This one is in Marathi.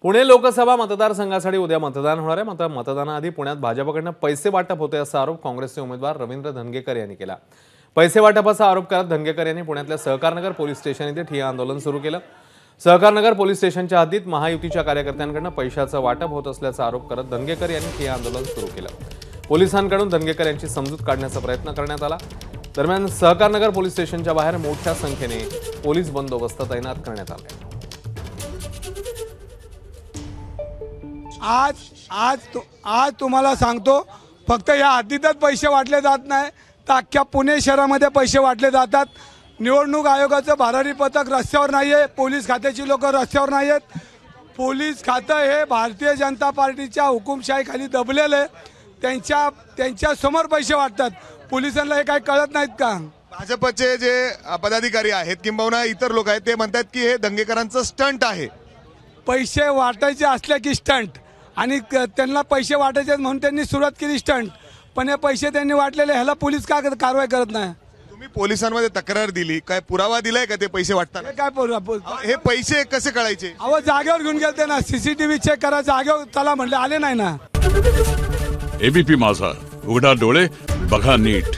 पुणे लोकसभा मतदारसंघासाठी उद्या मतदान होणार आहे। मात्र मतदानाआधी पुण्यात भाजपकडून पैसे वाटप होते असा आरोप काँग्रेसचे उमेदवार रवींद्र धंगेकर यांनी केला। पैसे वाटपाचा आरोप करत धंगेकर यांनी पुण्यातल्या सहकारनगर पोलीस स्टेशन येथे ठिय्या आंदोलन सुरू केलं। सहकारनगर पोलीस स्टेशनच्या हद्दीत महायुतीच्या कार्यकर्त्यांकडून पैशाचं वाटप होत असल्याचा आरोप करत धंगेकर यांनी ठिय्या आंदोलन सुरू केलं। पोलिसांकडून धंगेकर यांची समजूत काढण्याचा प्रयत्न करण्यात आला। दरम्यान सहकारनगर पोलीस स्टेशनच्या बाहेर मोठ्या संख्येने पोलीस बंदोबस्त तैनात करण्यात आला। आज तुम्हाला सांगतो, फक्त या हद्दीतच पैसे वाटले जात नाही तर अख्ख्या पुणे शहरामध्ये पैसे वाटले जातात। निवडणूक आयोगाचं भरारी पथक रस्त्यावर नाही आहे, पोलीस खात्याची लोक रस्त्यावर नाही आहेत। पोलीस खातं हे भारतीय जनता पार्टीच्या हुकुमशाहीखाली दबलेलं आहे। त्यांच्या समोर पैसे वाटतात। पोलिसांना हे काही कळत नाहीत का? भाजपचे जे पदाधिकारी आहेत किंबहुना इतर लोक आहेत ते म्हणतात की हे दंगेकरांचं स्टंट आहे। पैसे वाटायचे असले की स्टंट, आणि त्यांना पैसे वाटायचे म्हणून त्यांनी सुरुवात केली स्टंट, पण हे पैसे त्यांनी वाटलेले ह्याला पोलीस का कारवाई करत नाही? तुम्ही पोलिसांमध्ये तक्रार दिली, काय पुरावा दिलाय का ते पैसे वाटताना? हे काय हे पैसे कसे कळायचे? अहो जागेवर घेऊन गेलते ना, सीसीटीव्ही चेक करा, जागेवर चला म्हणले, आले नाही ना। एबीपी माझा, उघडा डोळे बघा नीट।